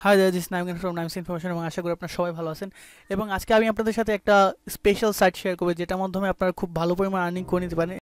Hi this is Naim from names information এবং আশা করি আপনারা সবাই ভালো আছেন। এবং আজকে আমি আপনাদের সাথে একটা স্পেশাল সাইট শেয়ার করব যেটার মাধ্যমে আপনারা খুব ভালো পরিমাণ আর্নিং করে নিতে পারেন।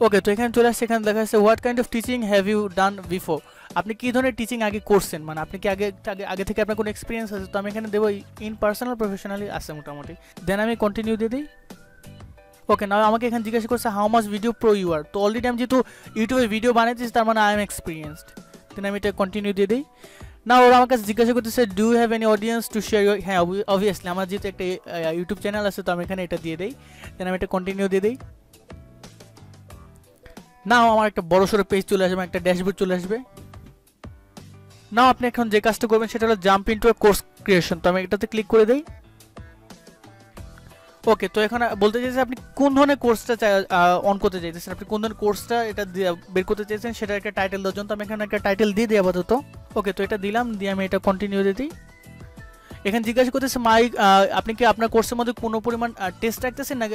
ওকে, তো এখানে চলে আসছে, এখানে দেখা যাচ্ছে what kind of teaching have you done before. আপনি কী ধরনের টিচিং আগে করছেন, মানে আপনি কি আগে আগে আগে থেকে আপনার কোনো এক্সপিরিয়েন্স আছে? তো আমি এখানে দেবো ইন পার্সোনাল প্রফেশনালি আছে মোটামুটি। দেন আমি কন্টিনিউ দিয়ে দিই। ওকে, না আমাকে এখানে জিজ্ঞাসা করছে how much video pro you are. তো অলরেডি আমি যেহেতু ইউটিউবে ভিডিও বানাইতেছি তার মানে আই এম এক্সপিরিয়েন্সড। দেন আমি এটা কন্টিনিউ দিয়ে দিই। না ওরা আমার কাছে জিজ্ঞাসা করতেছে do you have any audience to share your. হ্যাঁ, অবভিয়াসলি আমার যেহেতু একটা ইউটিউব চ্যানেল আছে তো আমি এখানে এটা দিয়ে দিই। দেন আমি এটা কন্টিনিউ দিয়ে দিই। নাও আমার একটা বড় সড়ো পেজ চলে আসবে, একটা ড্যাশবোর্ড চলে আসবে। নাও আপনি এখন যে কাজটা করবেন সেটা হলো জাম্প ইনটু কোর্স ক্রিয়েশন। তো আমি এটাতে ক্লিক করে দিই। ওকে, তো এখন বলতে চাইছেন আপনি কোন ধরনের কোর্সটা অন করতে চাইছেন, আপনি কোন ধরনের কোর্সটা এটা বের করতে চাইছেন সেটা একটা টাইটেল দেওয়ার জন্য। তো আমি এখানে একটা টাইটেল দিয়ে দিই আপাতত। ওকে, তো এটা দিলাম, দিয়ে আমি এটা কন্টিনিউ দিয়ে দিই। এখানে জিজ্ঞাসা করতেছে আপনি কি আপনার কোর্সের মধ্যে কোনো পরিমাণ টেস্ট রাখতেছেন না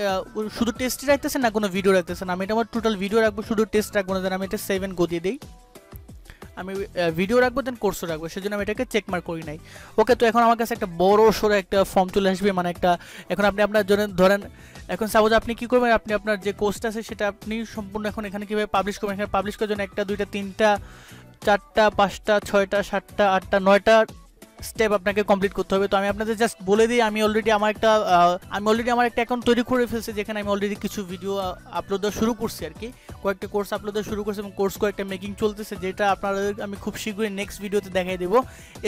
শুধু টেস্টই রাখতেছেন না কোনো ভিডিও রাখতেছেন। আমি এটা আমার টোটাল ভিডিও রাখবো, শুধু টেস্ট রাখবো না। দেন আমি এটা 7 গো দিয়ে দিই। আমি ভিডিও রাখবো দেন কোর্সও রাখবো, সেজন্য আমি এটাকে চেক মার্ক করি নাই। ওকে, তো এখন আমার কাছে একটা বড় সড়ো একটা ফর্ম চলে আসবে, মানে একটা এখন আপনি আপনার জন্য ধরেন এখন সাপোজ আপনি কী করবেন, আপনি আপনার যে কোর্সটা আছে সেটা আপনি সম্পূর্ণ এখন এখানে কীভাবে পাবলিশ করবেন। এখানে পাবলিশ করার জন্য 1টা 2টা 3টা 4টা 5টা 6টা 7টা 8টা 9টা স্টেপ আপনাকে কমপ্লিট করতে হবে। তো আমি আপনাদের জাস্ট বলে দিই, আমি অলরেডি আমার একটা অ্যাকাউন্ট তৈরি করে ফেলছি, যেখানে আমি অলরেডি কিছু ভিডিও আপলোড দেওয়া শুরু করছি আর কি, কয়েকটা কোর্স আপলোড দেওয়া শুরু করছি এবং কোর্স কয়েকটা মেকিং চলতেছে, যেটা আপনাদের আমি খুব শীঘ্রই নেক্সট ভিডিওতে দেখাই দেবো।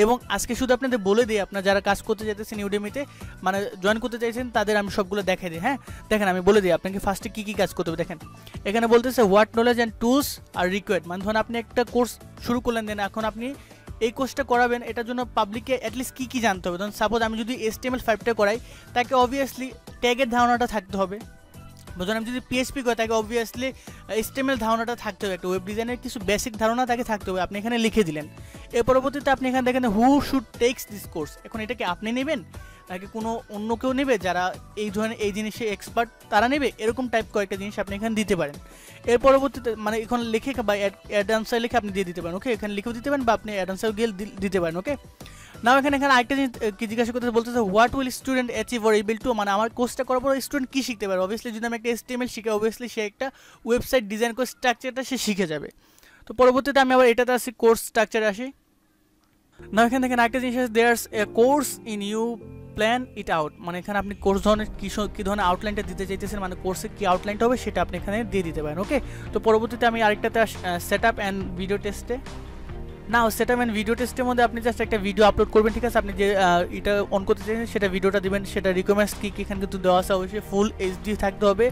এবং আজকে শুধু আপনাদের বলে দিই, আপনারা যারা কাজ করতে চাইতেছেন ইউডেমিতে, মানে জয়েন করতে চাইছেন, তাদের আমি সবগুলো দেখাই দিই। হ্যাঁ, দেখেন আমি বলে দিই আপনাকে ফার্স্টে কী কী কাজ করতে হবে। দেখেন এখানে বলতেছে what knowledge and tools R required, মানে ধরুন আপনি একটা কোর্স শুরু করলেন, দেন এখন আপনি এই কোর্সটা করাবেন, এটার জন্য পাবলিককে অ্যাটলিস্ট কী কী জানতে হবে। ধরুন সাপোজ আমি যদি HTML5টা করাই, তাকে অবভিয়াসলি ট্যাগের ধারণাটা থাকতে হবে। ধরুন আমি যদি PHP করি, তাকে অবভিয়াসলি HTML ধারণাটা থাকতে হবে, একটা ওয়েব ডিজাইনের কিছু বেসিক ধারণা তাকে থাকতে হবে। আপনি এখানে লিখে দিলেন। এর পরবর্তীতে আপনি এখানে দেখেন who should takes this course. এখন এটাকে আপনি নেবেন নাকি কোনো অন্য কেউ নেবে যারা এই ধরনের এই জিনিসে এক্সপার্ট, তারা নেবে, এরকম টাইপ কয়েকটা জিনিস আপনি এখানে দিতে পারেন। এর পরবর্তীতে মানে এখানে লিখে বা অ্যাড আনসার লিখে আপনি দিয়ে দিতে পারেন। ওকে, এখানে লিখেও দিতে পারেন বা আপনি অ্যাড আনসার গিয়ে দিতে পারেন। ওকে, না এখানে আরেকটা জিনিস কি জিজ্ঞাসা করতে বলতেছে what will student achieve or able to, মানে আমার কোর্সটা করার পর স্টুডেন্ট কী শিখতে পারে। অবভিয়াসলি যদি আমি একটা HTML শিখে, অবভিয়াসলি সে একটা ওয়েবসাইট ডিজাইন করে স্ট্রাকচারটা সে শিখে যাবে। তো পরবর্তীতে আমি আবার এটাতে আসি, কোর্স স্ট্রাকচারে আসি। না এখানে দেখেন একটা জিনিস আছে, there's a course in you plan it out, মানে এখানে আপনি কোর্স ধরনের কী ধরনের আউটলাইনটা দিতে চাইতেছেন, মানে কোর্সে কী আউটলাইনটা হবে সেটা আপনি এখানে দিয়ে দিতে পারেন। ওকে, তো পরবর্তীতে আমি আরেকটাতে সেট আপ অ্যান্ড ভিডিও টেস্টে। না, সেট আপ অ্যান্ড ভিডিও টেস্টের মধ্যে আপনি জাস্ট একটা ভিডিও আপলোড করবেন, ঠিক আছে। আপনি যে এটা অন করতে চাইছেন সেটা ভিডিওটা দিবেন, সেটা রিকোয়ারমেন্টস কী এখানে কিন্তু দেওয়া আছে। অবশ্যই ফুল HD থাকতে হবে,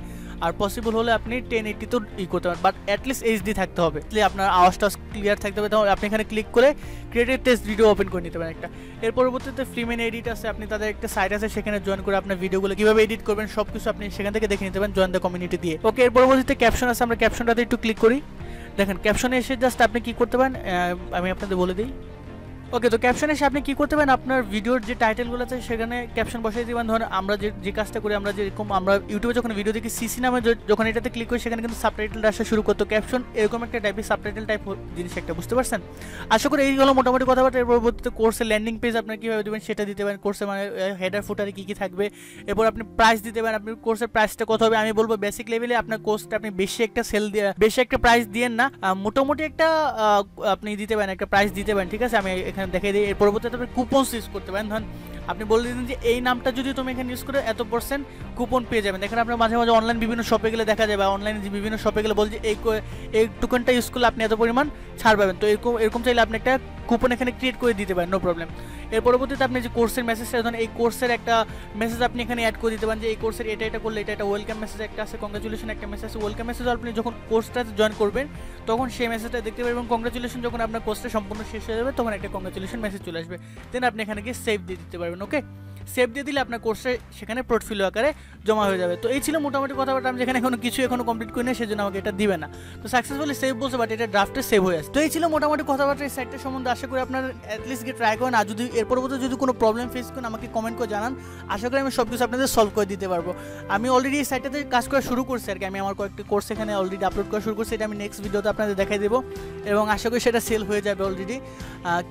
আর পসিবল হলে আপনি 1080 তো করতে পারেন, বাট অ্যাটলিস্ট HD থাকতে হবে, আপনার আওয়াজটা ক্লিয়ার থাকতে হবে। তখন আপনি এখানে ক্লিক করে ক্রিয়েটিভ টেস্ট ভিডিও ওপেন করে নিতে পারেন একটা। এর পরবর্তীতে ফ্রিমেন এডিট আছে, আপনি তাদের একটা সাইট আছে, সেখানে জয়েন করে আপনার ভিডিওগুলো কীভাবে এডিট করবেন সব কিছু আপনি সেখান থেকে দেখে নিতে পারেন, জয়েন দ্য কমিউনিটি দিয়ে। ওকে, এর পরবর্তীতে ক্যাপশন আছে, আমরা ক্যাপশনটাতে একটু ক্লিক করি। দেখেন ক্যাপশনে এসে জাস্ট আপনি কী করতে পারেন, আমি আপনাদের বলে দিই। ওকে, তো ক্যাপশনে এসে আপনি কী করতে পারেন, আপনার ভিডিওর যে টাইটেলগুলো আছে সেখানে ক্যাপশন বসাই দিবেন। ধরুন আমরা যে কাজটা করি, আমরা যেরকম আমরা ইউটিউবে যখন ভিডিও দেখি সিসি নামে যখন এটাতে ক্লিক করি, সেখানে কিন্তু সাবটাইটেলটা আসা শুরু করতো। ক্যাপশন এরকম একটা টাইপের সাবটাইটেল টাইপ জিনিস একটা, বুঝতে পারছেন? আশা করি এইগুলো মোটামুটি কথাবার্তা। এর পরবর্তীতে কোর্সের ল্যান্ডিং পেজ আপনার কীভাবে দেবেন সেটা দিতে পারেন, কোর্সে মানে হেডার ফুটারে কী কী থাকবে। এরপর আপনি প্রাইস দিতে পারেন, আপনি কোর্সের প্রাইসটা কত হবে। আমি বলবো বেসিক লেভেলে আপনার কোর্সটা আপনি বেশি একটা প্রাইস দিয়েন না, মোটামুটি একটা আপনি দিতে পারেন, একটা প্রাইস দিতে পারেন, ঠিক আছে। আমি এখানে দেখাই দিই। এর পরবর্তীতে আপনি কুপন ইউজ করতে পারেন। ধরুন আপনি বলে দিন যে এই নামটা যদি তুমি এখানে ইউজ করে এত % কুপন পেয়ে যাবেন। দেখেন আপনার মাঝে মাঝে অনলাইন বিভিন্ন শপে গেলে দেখা যায়, বা অনলাইনে যে বিভিন্ন শপে গেলে বলছে এই টোকেনটা ইউজ করলে আপনি এত পরিমাণ ছাড় পাবেন। তো এরকম চাইলে আপনি একটা কুপন এখানে ক্রিয়েট করে দিতে পারেন, নো প্রবলেম। এর পরবর্তীতে আপনি যে কোর্সের মেসেজটা, ধরুন এই কোর্সের একটা মেসেজ আপনি এখানে অ্যাড করে দিতে পারেন, যে এই কোর্সের এটা করলে এটা ওয়েলকাম মেসেজ একটা আছে, কংগ্রাচুলেশন একটা মেসেজ আছে। ওয়েলকাম মেসেজ আপনি যখন কোর্সটাতে জয়েন করবেন তখন সেই মেসেজটা দেখতে পাবেন, এবং কংগ্রাচুলেশন যখন আপনার কোর্সটা সম্পূর্ণ শেষ হয়ে যাবে তখন একটা কংগ্রাচুলেশন মেসেজ চলে আসবে। দেন আপনি এখানে গিয়ে সেভ দিয়ে দিতে পারবেন। ওকে, সেভ দিয়ে দিলে আপনার কোর্সে সেখানে পোর্টফোলিও আকারে জমা হয়ে যাবে। তো এই ছিল মোটামুটি কথাবার্তা। আমি যেখানে এখনো কমপ্লিট করি না, সেজন্য আমাকে এটা দিবে না। তো সাকসেসফুলি সেভ বলছে, বাট এটা ড্রাফটে সেভ হয়ে আসে। তো এই ছিল মোটামুটি কথাবার্তা এই সাইটটা সম্বন্ধে। আশা করি আপনার অ্যাটলিস্ট গিয়ে ট্রাই করেন, আর যদি এর পরবর্তী যদি কোনো প্রবলেম ফেস করেন আমাকে কমেন্ট করে জানান। আশা করি আমি সব কিছু আপনাদের সলভ করে দিতে পারবো। আমি অলরেডি এই সাইটটাতে কাজ করা শুরু করছি আর কি। আমি আমার কয়েকটি কোর্স এখানে অলরেডি আপলোড করা শুরু করছি, এটা আমি নেক্সট ভিডিওতে আপনাদের দেখাই দেবো, এবং আশা করি সেটা সেল হয়ে যাবে অলরেডি।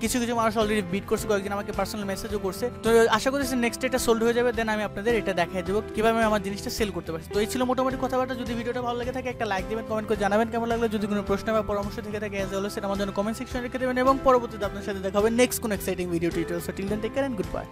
কিছু মানুষ অলরেডি বিট করছে, কয়েকজন আমাকে পার্সোনাল মেসেজও করছে। তো আশা করছি নেক্সট এটা সোল্ড হয়ে যাবে, দেন আমি আপনাদের এটা দেখাই দেবো কীভাবে আমি আমার জিনিসটা সেল করতে পারছি। তো এই ছিল মোটামুটি কথাবার্তা। যদি ভিডিওটা ভালো লাগে থাকে একটা লাইক দেবেন, কমেন্ট করে জানাবেন কেমন লাগলো। যদি কোনো প্রশ্ন বা পরামর্শ থেকে থাকে অ্যাজ অলওয়েজ সেটা আমার জন্য কমেন্ট সেকশনে রেখে দেবেন, এবং পরবর্তীতে আপনার সাথে দেখা হবে নেক্সট কোনো exciting video tutorial. So till then take care and good bye.